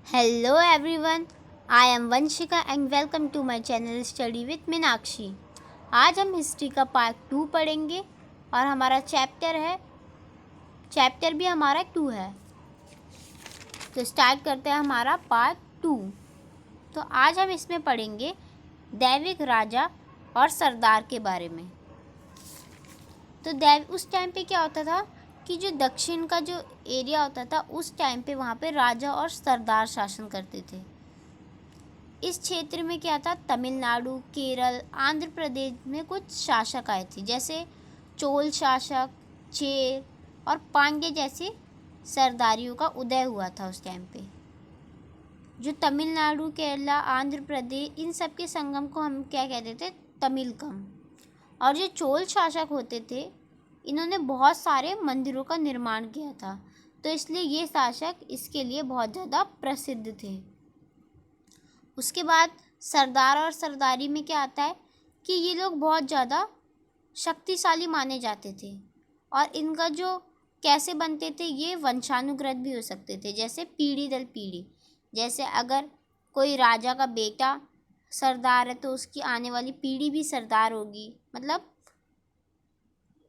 Hello everyone, I am Vanshika and welcome to my channel Study with Meenakshi. आज हम history का part 2 पढ़ेंगे और हमारा चैप्टर भी हमारा 2 है। तो स्टार्ट करते हैं हमारा पार्ट 2। तो आज हम इसमें पढ़ेंगे दैविक राजा और सरदार के बारे में। तो उस टाइम पे क्या होता था कि जो दक्षिण का जो एरिया होता था उस टाइम पे वहाँ पे राजा और सरदार शासन करते थे। इस क्षेत्र में क्या था, तमिलनाडु, केरल, आंध्र प्रदेश में कुछ शासक आए थे, जैसे चोल शासक, चेर और पांड्य जैसे सरदारियों का उदय हुआ था उस टाइम पे। जो तमिलनाडु, केरला, आंध्र प्रदेश, इन सब के संगम को हम क्या कहते थे, तमिलकम। और जो चोल शासक होते थे इन्होंने बहुत सारे मंदिरों का निर्माण किया था, तो इसलिए ये शासक इसके लिए बहुत ज़्यादा प्रसिद्ध थे। उसके बाद सरदार और सरदारी में क्या आता है कि ये लोग बहुत ज़्यादा शक्तिशाली माने जाते थे और इनका जो कैसे बनते थे, ये वंशानुगत भी हो सकते थे, जैसे पीढ़ी दर पीढ़ी। जैसे अगर कोई राजा का बेटा सरदार है तो उसकी आने वाली पीढ़ी भी सरदार होगी, मतलब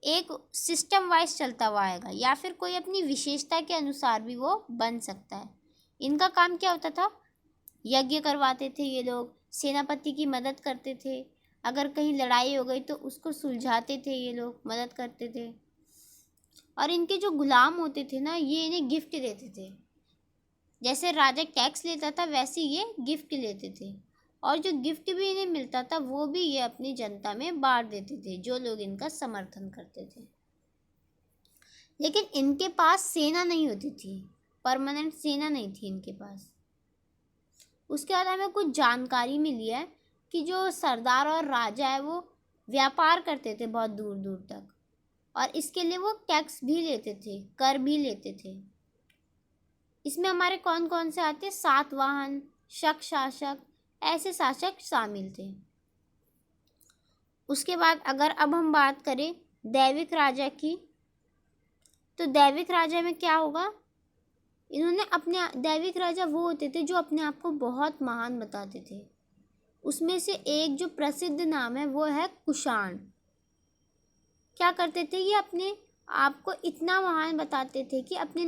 एक सिस्टम वाइज चलता हुआ आएगा, या फिर कोई अपनी विशेषता के अनुसार भी वो बन सकता है। इनका काम क्या होता था, यज्ञ करवाते थे ये लोग, सेनापति की मदद करते थे, अगर कहीं लड़ाई हो गई तो उसको सुलझाते थे ये लोग, मदद करते थे। और इनके जो गुलाम होते थे ना, ये इन्हें गिफ्ट देते थे। जैसे राजा टैक्स लेता था वैसे ये गिफ्ट लेते थे, और जो गिफ्ट भी इन्हें मिलता था वो भी ये अपनी जनता में बांट देते थे, जो लोग इनका समर्थन करते थे। लेकिन इनके पास सेना नहीं होती थी, परमानेंट सेना नहीं थी इनके पास। उसके बाद हमें कुछ जानकारी मिली है कि जो सरदार और राजा है वो व्यापार करते थे बहुत दूर दूर तक, और इसके लिए वो टैक्स भी लेते थे, कर भी लेते थे। इसमें हमारे कौन कौन से आते, सातवाहन, शक शासक, ऐसे शासक शामिल थे। उसके बाद अगर अब हम बात करें दैविक राजा की, तो दैविक राजा में क्या होगा, इन्होंने अपने दैविक राजा वो होते थे जो अपने आप को बहुत महान बताते थे। उसमें से एक जो प्रसिद्ध नाम है वो है कुषाण। क्या करते थे, ये अपने आप को इतना महान बताते थे कि अपने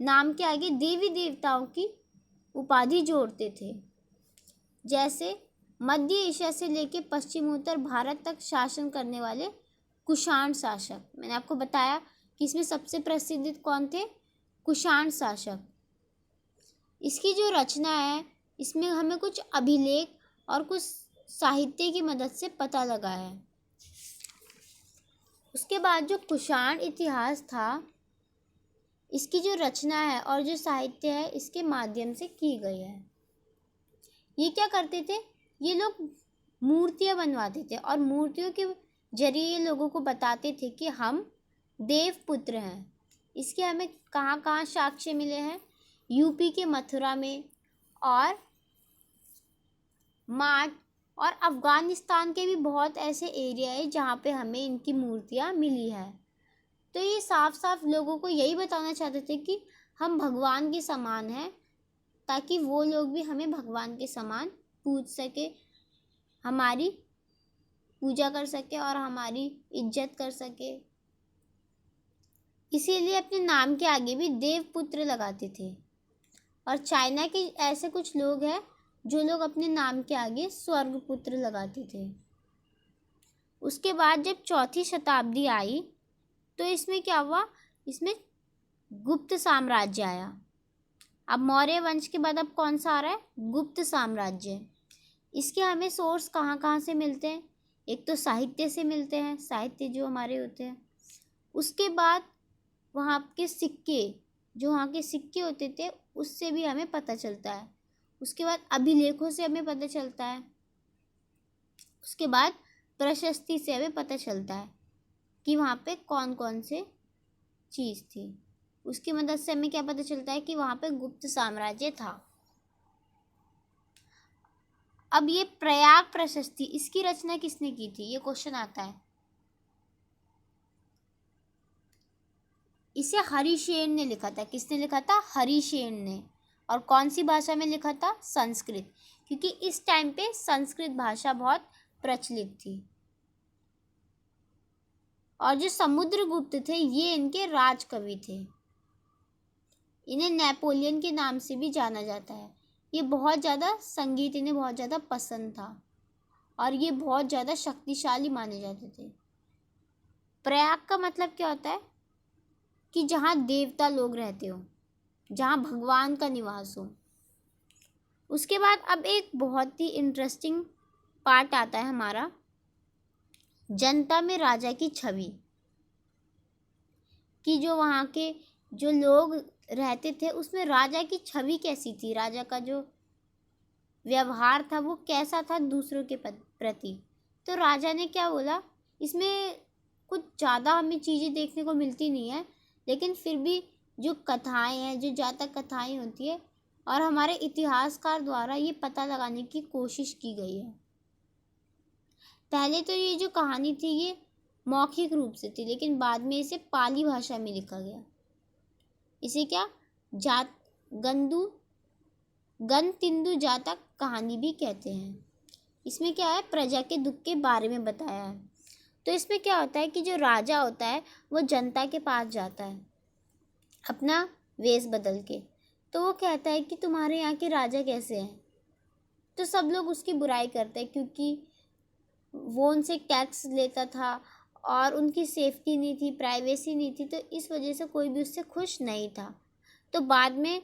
नाम के आगे देवी देवताओं की उपाधि जोड़ते थे। जैसे मध्य एशिया से लेकर पश्चिमोत्तर भारत तक शासन करने वाले कुषाण शासक। मैंने आपको बताया कि इसमें सबसे प्रसिद्ध कौन थे, कुषाण शासक। इसकी जो रचना है इसमें हमें कुछ अभिलेख और कुछ साहित्य की मदद से पता लगा है। उसके बाद जो कुषाण इतिहास था, इसकी जो रचना है और जो साहित्य है इसके माध्यम से की गई है। ये क्या करते थे, ये लोग मूर्तियाँ बनवाते थे और मूर्तियों के जरिए ये लोगों को बताते थे कि हम देवपुत्र हैं। इसके हमें कहाँ कहाँ साक्ष्य मिले हैं, यूपी के मथुरा में और माट, और अफ़गानिस्तान के भी बहुत ऐसे एरिया है जहाँ पे हमें इनकी मूर्तियाँ मिली है। तो ये साफ साफ लोगों को यही बताना चाहते थे कि हम भगवान के समान हैं, ताकि वो लोग भी हमें भगवान के समान पूज सके, हमारी पूजा कर सके और हमारी इज्जत कर सके। इसीलिए अपने नाम के आगे भी देवपुत्र लगाते थे। और चाइना के ऐसे कुछ लोग हैं जो लोग अपने नाम के आगे स्वर्गपुत्र लगाते थे। उसके बाद जब चौथी शताब्दी आई तो इसमें क्या हुआ, इसमें गुप्त साम्राज्य आया। अब मौर्य वंश के बाद अब कौन सा आ रहा है, गुप्त साम्राज्य। इसके हमें सोर्स कहाँ कहाँ से मिलते हैं, एक तो साहित्य से मिलते हैं, साहित्य जो हमारे होते हैं। उसके बाद वहाँ के सिक्के, जो वहाँ के सिक्के होते थे उससे भी हमें पता चलता है। उसके बाद अभिलेखों से हमें पता चलता है। उसके बाद प्रशस्ति से हमें पता चलता है कि वहाँ पे कौन कौन से चीज़ थी। उसकी मदद से हमें क्या पता चलता है कि वहाँ पे गुप्त साम्राज्य था। अब ये प्रयाग प्रशस्ति, इसकी रचना किसने की थी, ये क्वेश्चन आता है। इसे हरिशेन ने लिखा था। किसने लिखा था, हरिशेन ने। और कौन सी भाषा में लिखा था? संस्कृत, क्योंकि इस टाइम पे संस्कृत भाषा बहुत प्रचलित थी। और जो समुद्रगुप्त थे ये इनके राजकवि थे। इन्हें नेपोलियन के नाम से भी जाना जाता है। ये बहुत ज़्यादा संगीत इन्हें बहुत ज़्यादा पसंद था और ये बहुत ज़्यादा शक्तिशाली माने जाते थे। प्रयाग का मतलब क्या होता है? कि जहाँ देवता लोग रहते हो, जहाँ भगवान का निवास हो। उसके बाद अब एक बहुत ही इंटरेस्टिंग पार्ट आता है हमारा, जनता में राजा की छवि। कि जो वहाँ के जो लोग रहते थे उसमें राजा की छवि कैसी थी, राजा का जो व्यवहार था वो कैसा था दूसरों के प्रति। तो राजा ने क्या बोला, इसमें कुछ ज़्यादा हमें चीज़ें देखने को मिलती नहीं है, लेकिन फिर भी जो कथाएं हैं, जो जातक कथाएं होती है और हमारे इतिहासकार द्वारा ये पता लगाने की कोशिश की गई है। पहले तो ये जो कहानी थी ये मौखिक रूप से थी, लेकिन बाद में इसे पाली भाषा में लिखा गया। इसे क्या गणतिंदु जातक कहानी भी कहते हैं। इसमें क्या है, प्रजा के दुख के बारे में बताया है। तो इसमें क्या होता है कि जो राजा होता है वो जनता के पास जाता है अपना वेश बदल के। तो वो कहता है कि तुम्हारे यहाँ के राजा कैसे हैं। तो सब लोग उसकी बुराई करते हैं क्योंकि वो उनसे टैक्स लेता था और उनकी सेफ्टी नहीं थी, प्राइवेसी नहीं थी, तो इस वजह से कोई भी उससे खुश नहीं था। तो बाद में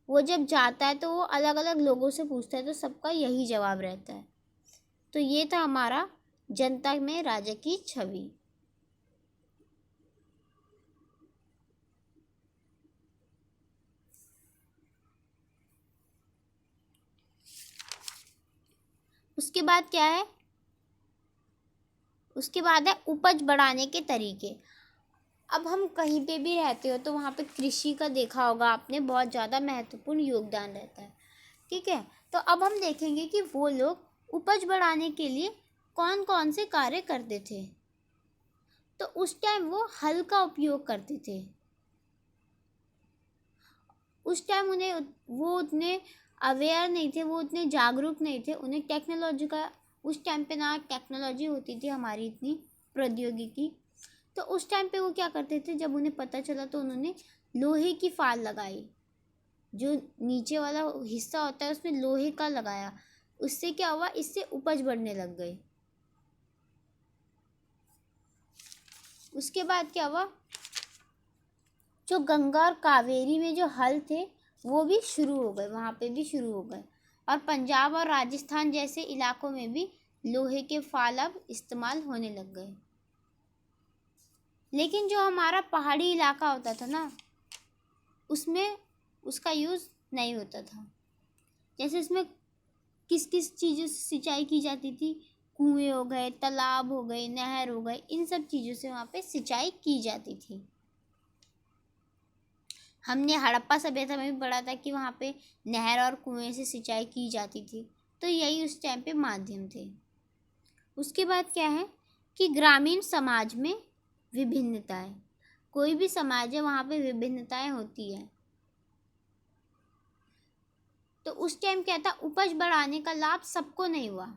वो जब जाता है तो वो अलग अलग लोगों से पूछता है, तो सबका यही जवाब रहता है। तो ये था हमारा जनता में राजा की छवि। उसके बाद क्या है, उसके बाद है उपज बढ़ाने के तरीके। अब हम कहीं पे भी रहते हो तो वहाँ पे कृषि का देखा होगा आपने, बहुत ज़्यादा महत्वपूर्ण योगदान रहता है। ठीक है, तो अब हम देखेंगे कि वो लोग उपज बढ़ाने के लिए कौन कौन से कार्य करते थे। तो उस टाइम वो हल का उपयोग करते थे। उस टाइम वो उतने अवेयर नहीं थे, वो उतने जागरूक नहीं थे। उन्हें टेक्नोलॉजी का उस टाइम पे ना टेक्नोलॉजी होती थी हमारी इतनी प्रौद्योगिकी। तो उस टाइम पे वो क्या करते थे, जब उन्हें पता चला तो उन्होंने लोहे की फाल लगाई। जो नीचे वाला हिस्सा होता है उसमें लोहे का लगाया। उससे क्या हुआ, इससे उपज बढ़ने लग गई। उसके बाद क्या हुआ, जो गंगा और कावेरी में जो हल थे वो भी शुरू हो गए, वहाँ पे भी शुरू हो गए। और पंजाब और राजस्थान जैसे इलाकों में भी लोहे के फाल अब इस्तेमाल होने लग गए। लेकिन जो हमारा पहाड़ी इलाका होता था ना, उसमें उसका यूज़ नहीं होता था। जैसे इसमें किस किस चीज़ों से सिंचाई की जाती थी, कुएं हो गए, तालाब हो गए, नहर हो गए, इन सब चीज़ों से वहाँ पे सिंचाई की जाती थी। हमने हड़प्पा सभ्यता में भी पढ़ा था कि वहाँ पे नहर और कुएं से सिंचाई की जाती थी। तो यही उस टाइम पे माध्यम थे। उसके बाद क्या है कि ग्रामीण समाज में विभिन्नताएं, कोई भी समाज है वहाँ पे विभिन्नताएं होती है। तो उस टाइम क्या था, उपज बढ़ाने का लाभ सबको नहीं हुआ।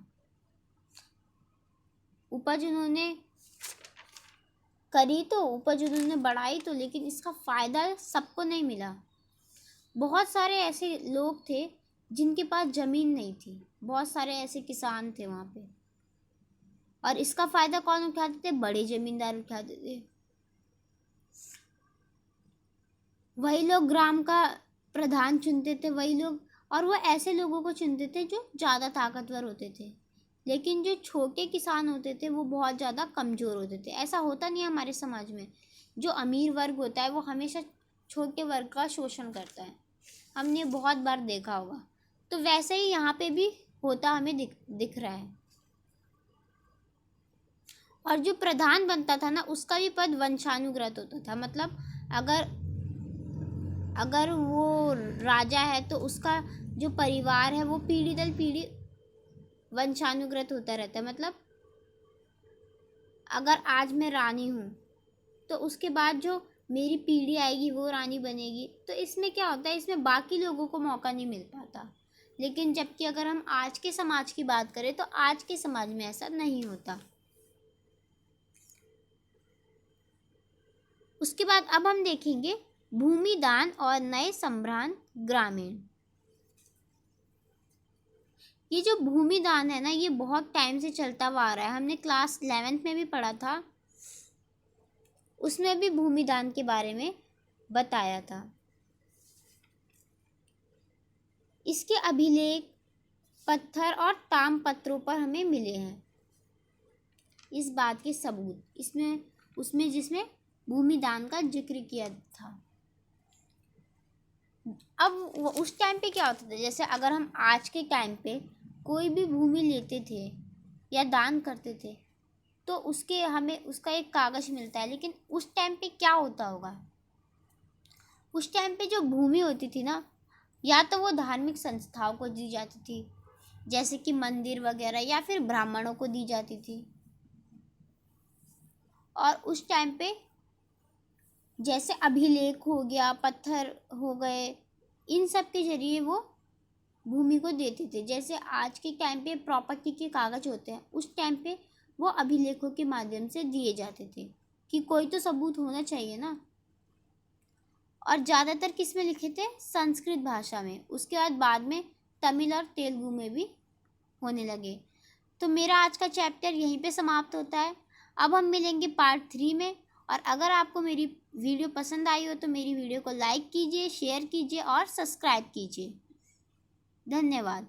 उपज उन्होंने करी तो, उपज उन्होंने बढ़ाई तो, लेकिन इसका फ़ायदा सबको नहीं मिला। बहुत सारे ऐसे लोग थे जिनके पास ज़मीन नहीं थी, बहुत सारे ऐसे किसान थे वहाँ पे, और इसका फ़ायदा कौन उठाते थे, बड़े ज़मींदार उठाते थे। वही लोग ग्राम का प्रधान चुनते थे, वही लोग, और वो ऐसे लोगों को चुनते थे जो ज़्यादा ताकतवर होते थे। लेकिन जो छोटे किसान होते थे वो बहुत ज़्यादा कमज़ोर होते थे। ऐसा होता नहीं है हमारे समाज में, जो अमीर वर्ग होता है वो हमेशा छोटे वर्ग का शोषण करता है, हमने बहुत बार देखा होगा। तो वैसे ही यहाँ पे भी होता हमें दिख रहा है। और जो प्रधान बनता था ना उसका भी पद वंशानुगत होता था। मतलब अगर वो राजा है तो उसका जो परिवार है वो पीढ़ी दर पीढ़ी वंशानुगत होता रहता है। मतलब अगर आज मैं रानी हूँ तो उसके बाद जो मेरी पीढ़ी आएगी वो रानी बनेगी, तो इसमें क्या होता है, इसमें बाकी लोगों को मौका नहीं मिल पाता। लेकिन जबकि अगर हम आज के समाज की बात करें तो आज के समाज में ऐसा नहीं होता। उसके बाद अब हम देखेंगे भूमि दान और नए संभ्रांत ग्रामीण। ये जो भूमि दान है ना, ये बहुत टाइम से चलता हुआ आ रहा है। हमने क्लास 11th में भी पढ़ा था, उसमें भी भूमि दान के बारे में बताया था। इसके अभिलेख पत्थर और तामपत्रों पर हमें मिले हैं, इस बात के सबूत इसमें उसमें जिसमें भूमि दान का जिक्र किया था। अब उस टाइम पे क्या होता था, जैसे अगर हम आज के टाइम पे कोई भी भूमि लेते थे या दान करते थे तो उसके हमें उसका एक कागज़ मिलता है। लेकिन उस टाइम पे क्या होता होगा, उस टाइम पे जो भूमि होती थी ना, या तो वो धार्मिक संस्थाओं को दी जाती थी, जैसे कि मंदिर वगैरह, या फिर ब्राह्मणों को दी जाती थी। और उस टाइम पे जैसे अभिलेख हो गया, पत्थर हो गए, इन सब के जरिए वो भूमि को देते थे। जैसे आज के टाइम पे प्रॉपर्टी के कागज़ होते हैं, उस टाइम पे वो अभिलेखों के माध्यम से दिए जाते थे कि कोई तो सबूत होना चाहिए ना। और ज़्यादातर किस में लिखे थे, संस्कृत भाषा में। उसके बाद में तमिल और तेलुगु में भी होने लगे। तो मेरा आज का चैप्टर यहीं पे समाप्त होता है। अब हम मिलेंगे पार्ट 3 में। और अगर आपको मेरी वीडियो पसंद आई हो तो मेरी वीडियो को लाइक कीजिए, शेयर कीजिए और सब्सक्राइब कीजिए। धन्यवाद।